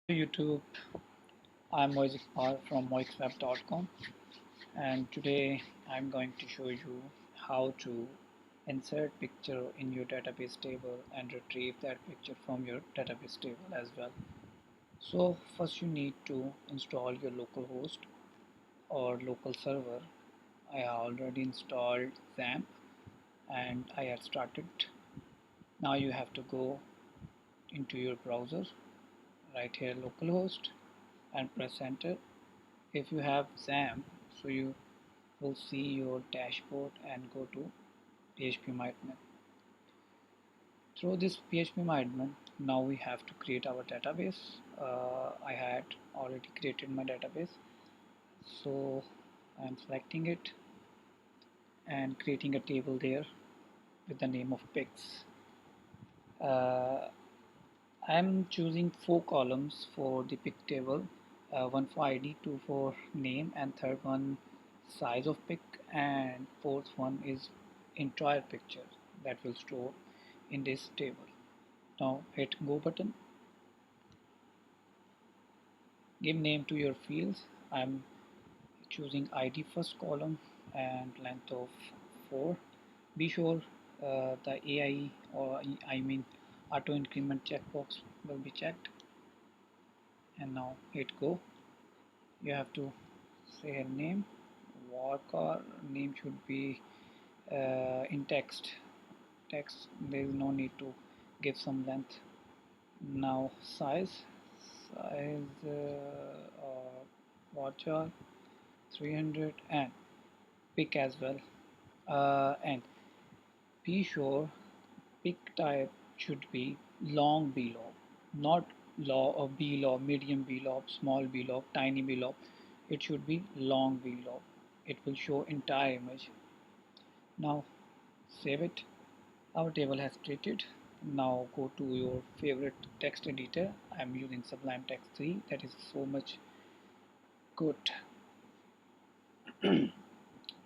YouTube, I'm moixxweb from moixxweb.com, and today I'm going to show you how to insert picture in your database table and retrieve that picture from your database table as well. So first you need to install your local host or local server. I already installed XAMPP and I had started. Now you have to go into your browser, right here localhost, and press enter. If you have XAMPP, so you will see your dashboard and go to php-admin. Through this php-admin, now we have to create our database. I had already created my database, so I'm selecting it and creating a table there with the name of pics. uh, I'm choosing 4 columns for the pic table, one for ID, two for name, and third one size of pic, and fourth one is entire picture that will store in this table. Now hit go button, give name to your fields. I'm choosing ID first column and length of 4. Be sure the AI, or I mean auto increment checkbox will be checked, and now hit go. You have to say a name. Worker name should be in text. There is no need to give some length. Now size watcher 300, and pick as well. And be sure pick type should be long below, not law or below, medium below, small below, tiny below. It should be long below. It will show entire image. Now save it. Our table has created. Now go to your favorite text editor. I'm using Sublime Text 3. That is so much good.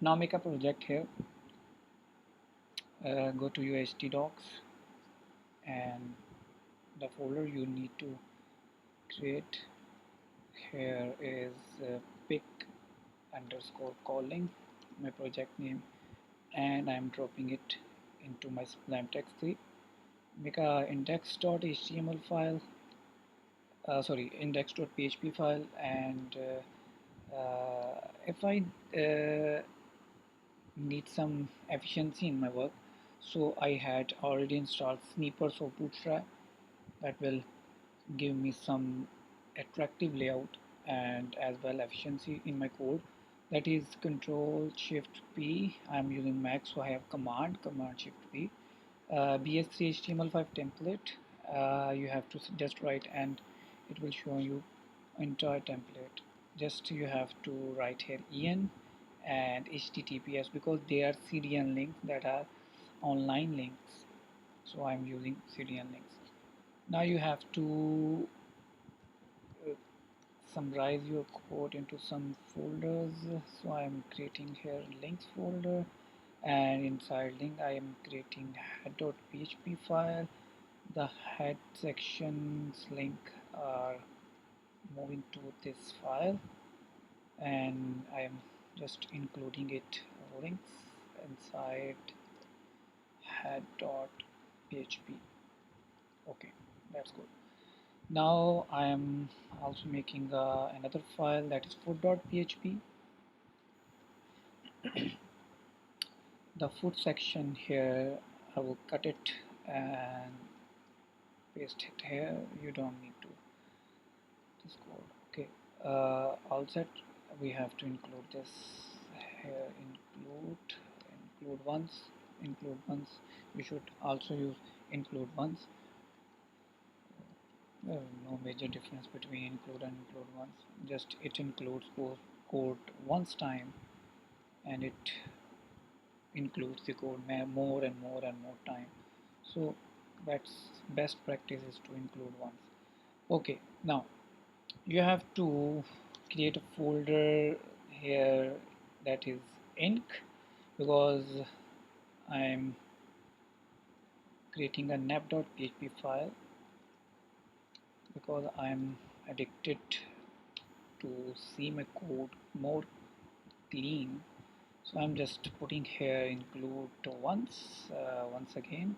Now make a project here. Go to your htdocs, and the folder you need to create here is pic underscore calling, my project name, and I'm dropping it into my Sublime Text 3. Make a index.html file, sorry, index.php file, and if I need some efficiency in my work, so I had already installed snippets of Bootstrap that will give me some attractive layout and as well efficiency in my code. That is Control Shift P. I'm using Mac, so I have Command Shift P. BS3 HTML5 template. You have to just write, and it will show you entire template. Just you have to write here en and https, because they are CDN links that are online links, so I'm using CDN links. Now you have to uh, summarize your code into some folders, so I'm creating here links folder, and inside link I am creating head.php file. The head sections link are moving to this file, and I am just including it links inside head.php. Okay, that's good. Now I am also making another file, that is foot.php. The foot section here, I will cut it and paste it here. You don't need to this code. Okay, all set. We have to include this here. Include once. We should also use include once. No major difference between include and include once. Just it includes both code once time, and it includes the code more and more and more time. So that's best practice is to include once. Okay, now you have to create a folder here, that is ink, because I'm creating a nap.php file, because I'm addicted to see my code more clean, so I'm just putting here include once again,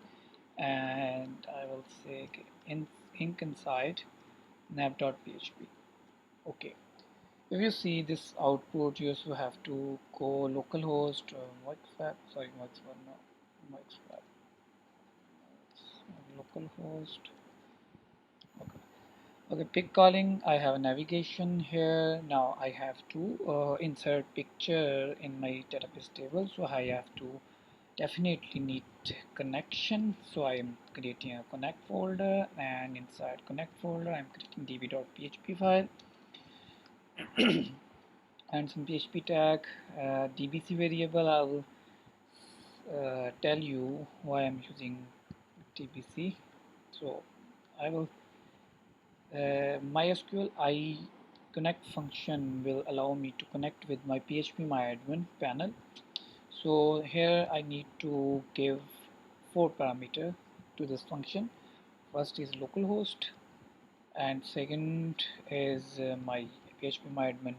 and I will say in ink inside nav.php. Okay, if you see this output, you also have to go localhost moixxweb, sorry, moixxweb, no, moixxweb, localhost. Okay. Okay, pick calling. I have a navigation here. Now I have to insert picture in my database table. So I have to definitely need connection. So I am creating a connect folder, and inside connect folder I'm creating db.php file and some PHP tag, dbc variable. I will tell you why I'm using dbc. So I will MySQL I connect function will allow me to connect with my PHP panel. So here I need to give four parameters to this function. First is localhost, and second is my PHP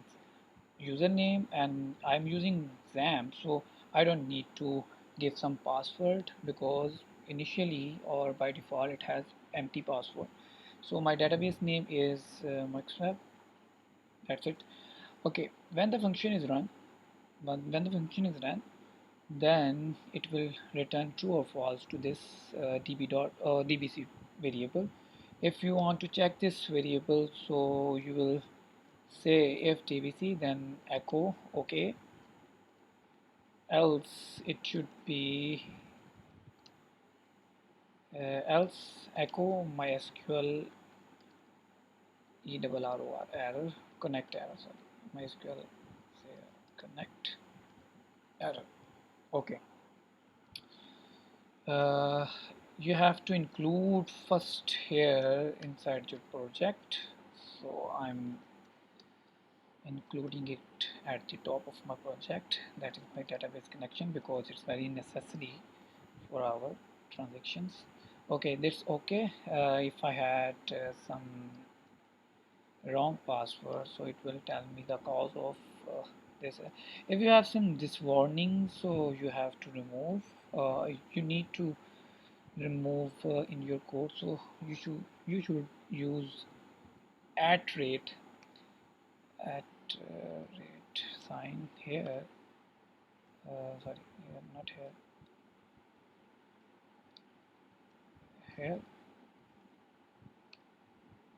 username, and I'm using XAMPP, so I don't need to give some password because initially or by default it has empty password. So my database name is moixxweb. That's it. Okay, when the function is run, then it will return true or false to this dbc variable. If you want to check this variable, so you will say if dbc, then echo okay, else it should be else echo mysql error, connect error, sorry, mysql say connect error. Okay, uh, you have to include first here inside your project, so I'm including it at the top of my project, that is my database connection, because it's very necessary for our transactions. Okay, that's okay. If I had some wrong password, so it will tell me the cause of this. If you have some this warning, so you have to remove, you need to remove in your code, so you should use at rate at rate sign here, sorry, here, not here, here.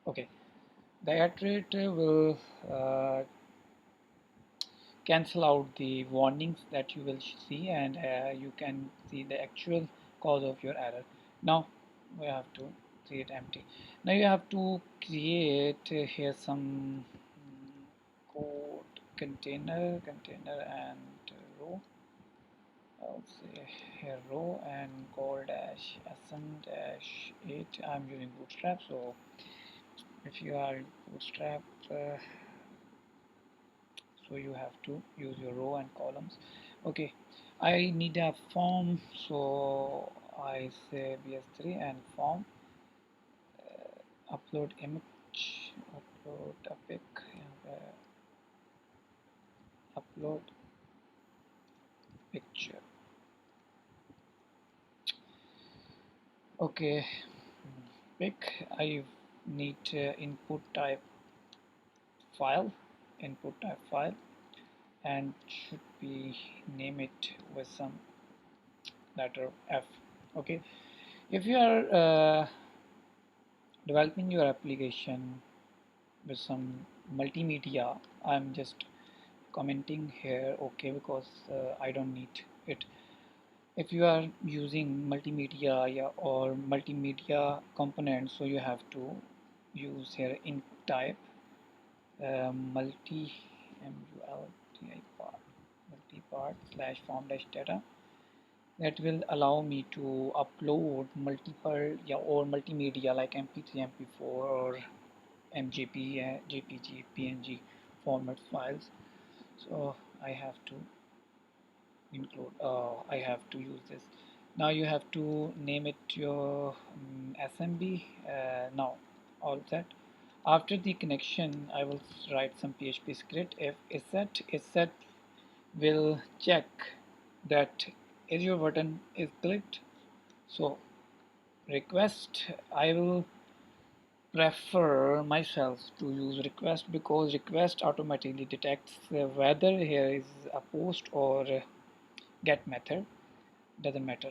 Okay, the at rate will cancel out the warnings that you will see, and you can see the actual cause of your error. Now we have to create empty. Now you have to create here some code container and row. I'll say here row and call dash sn dash 8. I'm using bootstrap, so if you are bootstrap, so you have to use your row and columns. Okay, I need a form, so I say bs3 and form, upload image, upload a pic, and upload picture. Okay, pic. I need file input type file, and should be name it with some letter F. Okay, if you are developing your application with some multimedia, I'm just commenting here okay, because I don't need it. If you are using multimedia, yeah, or multimedia components, so you have to use here in type multi multi part slash form dash data. That will allow me to upload multiple, yeah, or multimedia like mp3, mp4, or mjp, jpg, png format files. So I have to include, I have to use this. Now you have to name it your smb. Now all set. After the connection, I will write some PHP script. If is set will check that is your button is clicked. So request, I will prefer myself to use request because request automatically detects whether here is a post or get method, doesn't matter.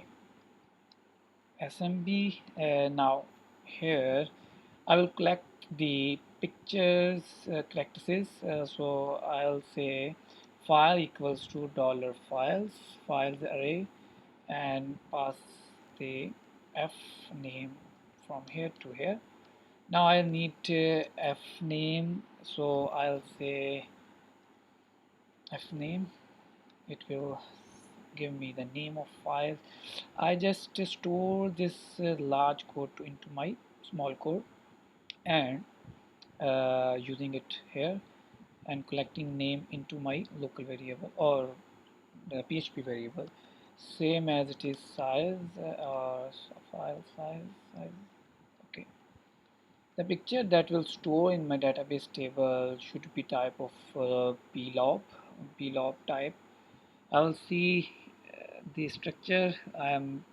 SMB, now here I will collect the pictures characters, so I'll say file equals to dollar files array, and pass the f name from here to here. Now I need f name, so I'll say f name. It will give me the name of file. I just store this large code into my small code, and using it here and collecting name into my local variable or the PHP variable, same as it is size or file size. Okay, the picture that will store in my database table should be type of blob type. I will see the structure. I am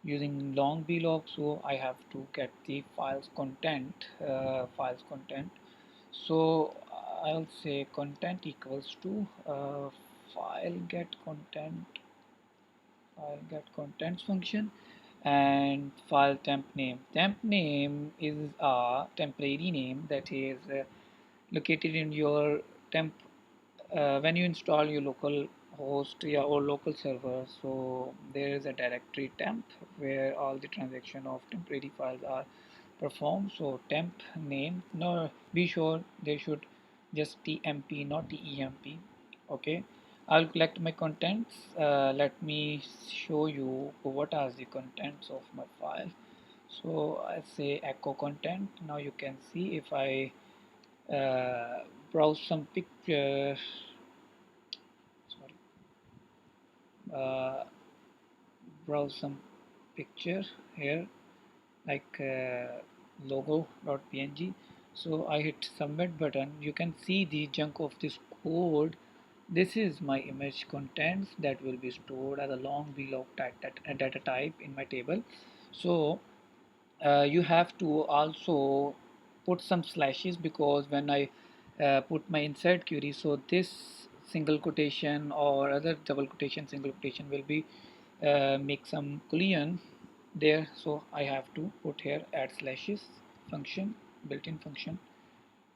using long blob, so I have to get the files content. So I'll say content equals to file get content file get contents function, and file temp name is a temporary name that is located in your temp when you install your local host, yeah, or local server. So there is a directory temp where all the transaction of temporary files are performed. So temp name, no, be sure they should just tmp, not temp. Okay, I'll collect my contents. Let me show you what are the contents of my file. So I say echo content. Now you can see if I browse some pictures, sorry, uh, browse some picture here, like logo.png. So I hit submit button. You can see the chunk of this code. This is my image contents that will be stored as a long block data type in my table. So you have to also put some slashes, because when I put my insert query, so this single quotation or other double quotation single quotation will be make some collision there. So I have to put here add slashes function, built-in function,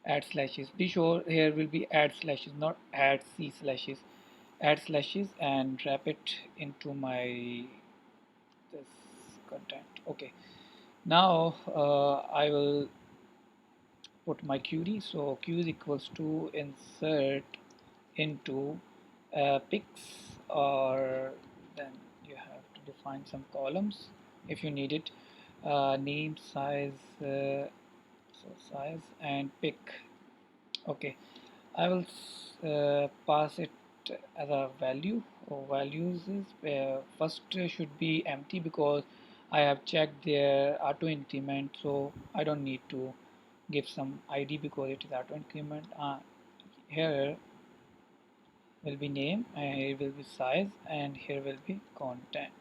add slashes. Be sure here will be add slashes, not add c slashes. Add slashes and wrap it into my this content. Okay, now I will put my query. So q is equals to insert into pics, or then you have to define some columns if you need it. Name, size, so size and pic. Okay, I will pass it as a value, or values is first should be empty because I have checked their auto increment, so I don't need to give some ID because it is auto increment. Here will be name, and here will be size, and here will be content.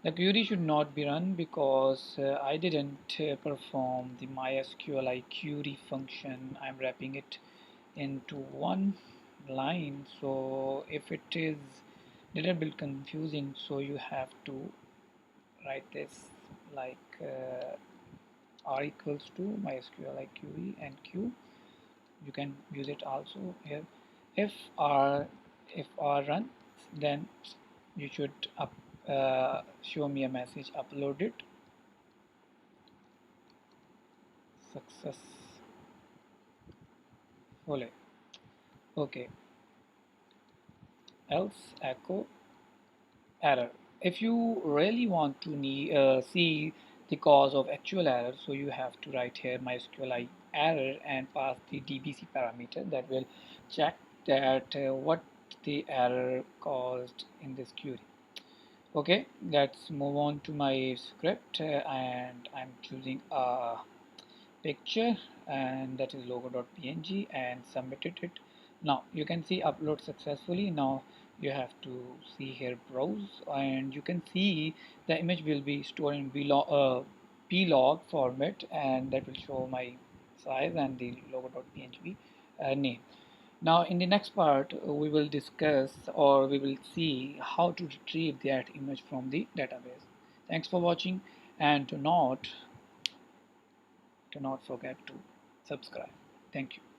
The query should not be run because I didn't perform the MySQL query function. I'm wrapping it into one line, so if it is little bit confusing, so you have to write this like r equals to MySQL query and q. You can use it also here. If r if r runs, then you should show me a message uploaded successfully. Okay, else echo error. If you really want to see the cause of actual error, so you have to write here MySQL error and pass the DBC parameter that will check that what the error caused in this query. Okay, let's move on to my script, and I'm choosing a picture, and that is logo.png, and submitted it. Now you can see upload successfully. Now you have to see here browse, and you can see the image will be stored in plog format, and that will show my size and the logo.png name. Now in the next part we will discuss, or we will see how to retrieve that image from the database. Thanks for watching, and do not forget to subscribe. Thank you.